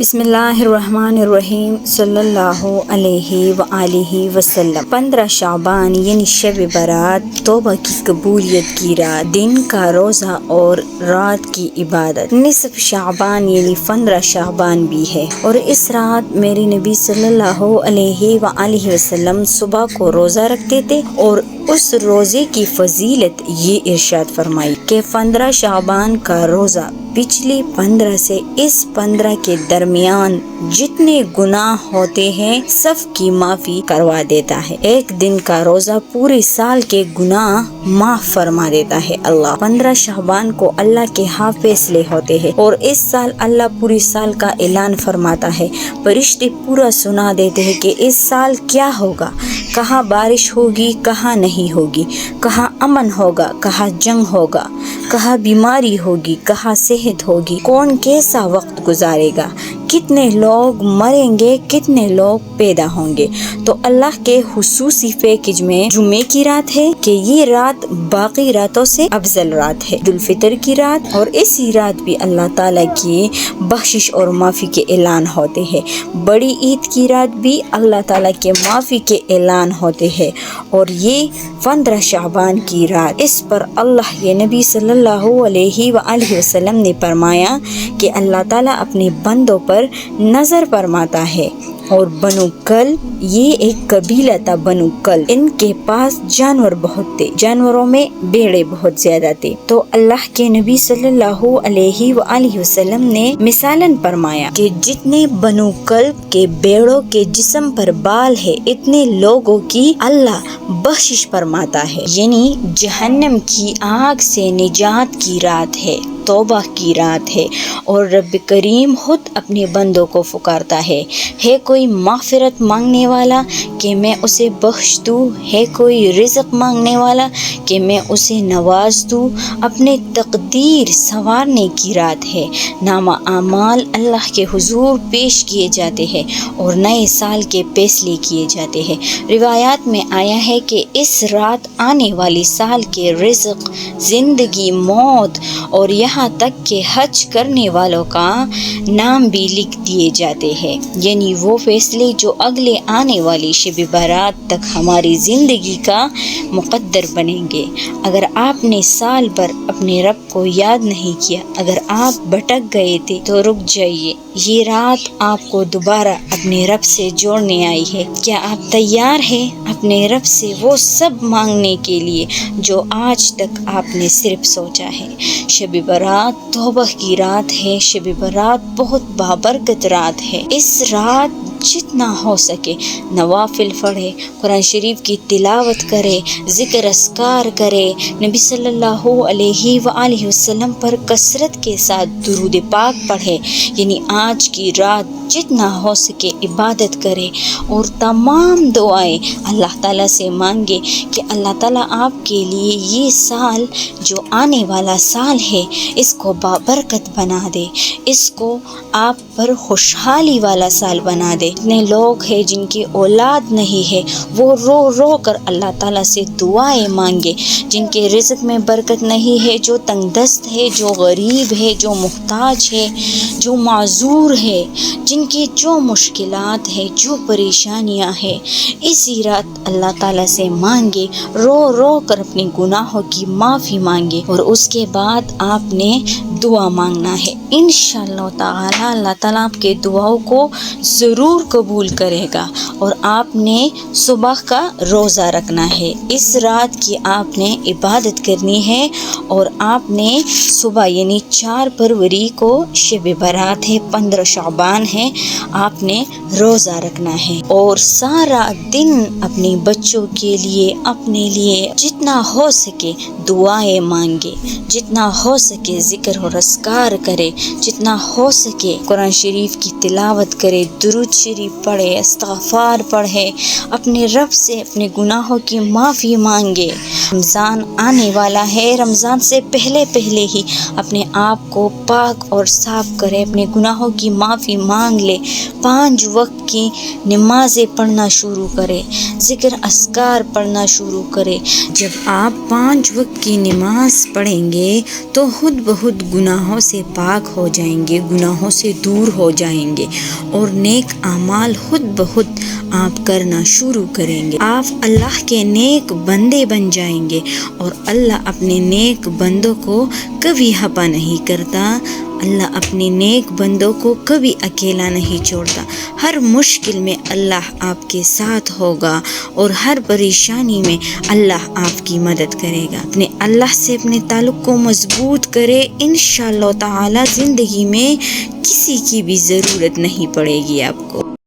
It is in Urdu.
بسم اللہ الرحمن الرحیم صلی اللہ علیہ وآلہ وسلم۔ 15 شعبان یعنی شب برات، توبہ کی قبولیت کی رات، دن کا روزہ اور رات کی عبادت۔ نصف شعبان یعنی 15 شعبان بھی ہے، اور اس رات میرے نبی صلی اللہ علیہ وآلہ وسلم صبح کو روزہ رکھتے تھے، اور اس روزے کی فضیلت یہ ارشاد فرمائی کہ 15 شعبان کا روزہ پچھلی 15 سے اس 15 کے درمیان جتنے گناہ ہوتے ہیں سب کی معافی کروا دیتا ہے۔ ایک دن کا روزہ پورے سال کے گناہ معاف فرما دیتا ہے اللہ۔ 15 شعبان کو اللہ کے فیصلے ہوتے ہیں، اور اس سال اللہ پوری سال کا اعلان فرماتا ہے۔ فرشتے پورا سنا دیتے ہیں کہ اس سال کیا ہوگا، کہاں بارش ہوگی، کہاں نہیں ہوگی، کہاں امن ہوگا، کہاں جنگ ہوگا، کہاں بیماری ہوگی، کہاں صحت ہوگی، کون کیسا وقت گزارے گا، کتنے لوگ مریں گے، کتنے لوگ پیدا ہوں گے۔ تو اللہ کے خصوصی پیکج میں جمعے کی رات ہے کہ یہ رات باقی راتوں سے افضل رات ہے، عید الفطر کی رات، اور اسی رات بھی اللہ تعالیٰ کی بخشش اور معافی کے اعلان ہوتے ہیں۔ بڑی عید کی رات بھی اللہ تعالیٰ کے معافی کے اعلان ہوتے ہیں، اور یہ 15 شعبان کی رات، اس پر اللہ یہ نبی صلی اللہ علیہ وآلہ وسلم نے فرمایا کہ اللہ تعالیٰ اپنے بندوں پر نظر فرماتا ہے۔ اور بنو کل، یہ ایک قبیلہ تھا بنو کل، ان کے پاس جانور بہت تھے، جانوروں میں بیڑے بہت زیادہ تھے۔ تو اللہ کے نبی صلی اللہ علیہ وآلہ وسلم نے مثالاً فرمایا کہ جتنے بنو کل کے بیڑوں کے جسم پر بال ہے اتنے لوگوں کی اللہ بخشش فرماتا ہے، یعنی جہنم کی آگ سے نجات کی رات ہے، توبہ کی رات ہے، اور رب کریم خود اپنے بندوں کو پکارتا ہے کوئی مغفرت مانگنے والا کہ میں اسے بخش دوں، ہے کوئی رزق مانگنے والا کہ میں اسے نواز دوں۔ اپنے تقدیر سنوارنے کی رات ہے، نامہ اعمال اللہ کے حضور پیش کیے جاتے ہیں، اور نئے سال کے فیصلے کیے جاتے ہیں۔ روایات میں آیا ہے کہ اس رات آنے والی سال کے رزق، زندگی، موت، اور یہاں تک کہ حج کرنے والوں کا نام بھی لکھ دیے جاتے ہیں، یعنی وہ فیصلے جو اگلے آنے والی شب برات تک ہماری زندگی کا مقدر بنیں گے۔ اگر آپ نے سال بھر اپنے رب کو یاد نہیں کیا، اگر آپ بھٹک گئے تھے تو رک جائیے، یہ رات آپ کو دوبارہ اپنے رب سے جوڑنے آئی ہے۔ کیا آپ تیار ہیں اپنے رب سے وہ سب مانگنے کے لیے جو آج تک آپ نے صرف سوچا ہے؟ شب برات توبہ کی رات ہے، شب برات بہت بابرکت رات ہے۔ اس رات جتنا ہو سکے نوافل پڑھے، قرآن شریف کی تلاوت کرے، ذکر اذکار کرے، نبی صلی اللہ علیہ وآلہ وسلم پر کثرت کے ساتھ درود پاک پڑھے، یعنی آج کی رات جتنا ہو سکے عبادت کرے، اور تمام دعائیں اللہ تعالیٰ سے مانگے کہ اللہ تعالیٰ آپ کے لیے یہ سال جو آنے والا سال ہے اس کو بابرکت بنا دے، اس کو آپ پر خوشحالی والا سال بنا دے۔ اتنے لوگ ہیں جن کی اولاد نہیں ہے، وہ رو رو کر اللہ تعالیٰ سے دعائیں مانگے، جن کے رزق میں برکت نہیں ہے، جو تنگ دست ہے، جو غریب ہے، جو محتاج ہے، جو معذور ہے، جن کی جو مشکلات ہے، جو پریشانیاں ہیں، اسی رات اللہ تعالیٰ سے مانگے، رو رو کر اپنے گناہوں کی معافی مانگے، اور اس کے بعد آپ نے دعا مانگنا ہے۔ انشاءاللہ تعالی اللہ تعالیٰ آپ کے دعاؤں کو ضرور قبول کرے گا، اور آپ نے صبح کا روزہ رکھنا ہے۔ اس رات کی آپ نے عبادت کرنی ہے، اور آپ نے صبح یعنی 4 فروری کو شب برات ہے، 15 شعبان ہے، آپ نے روزہ رکھنا ہے، اور سارا دن اپنے بچوں کے لیے، اپنے لیے جتنا ہو سکے دعائیں مانگے، جتنا ہو سکے ذکر اور اذکار کرے، جتنا ہو سکے قرآن شریف کی تلاوت کرے، درود شریف پڑھے، استغفار پڑھے، اپنے رب سے اپنے گناہوں کی معافی مانگے۔ رمضان آنے والا ہے، رمضان سے پہلے ہی اپنے آپ کو پاک اور صاف کرے، اپنے گناہوں کی معافی مانگ لے، 5 وقت کی نمازیں پڑھنا شروع کرے، ذکر اذکار پڑھنا شروع کرے۔ جب آپ 5 وقت کی نماز پڑھیں گے تو خود بخود گناہوں سے پاک ہو جائیں گے، گناہوں سے دور ہو جائیں گے اور نیک اعمال خود بخود آپ کرنا شروع کریں گے۔ آپ اللہ کے نیک بندے بن جائیں گے اور اللہ اپنے نیک بندوں کو کبھی خفا نہیں کرتا۔ اللہ اپنے نیک بندوں کو کبھی اکیلا نہیں چھوڑتا۔ ہر مشکل میں اللہ آپ کے ساتھ ہوگا اور ہر پریشانی میں اللہ آپ کی مدد کرے گا۔ اپنے اللہ سے اپنے تعلق کو مضبوط کرے، انشاءاللہ تعالی زندگی میں کسی کی بھی ضرورت نہیں پڑے گی آپ کو۔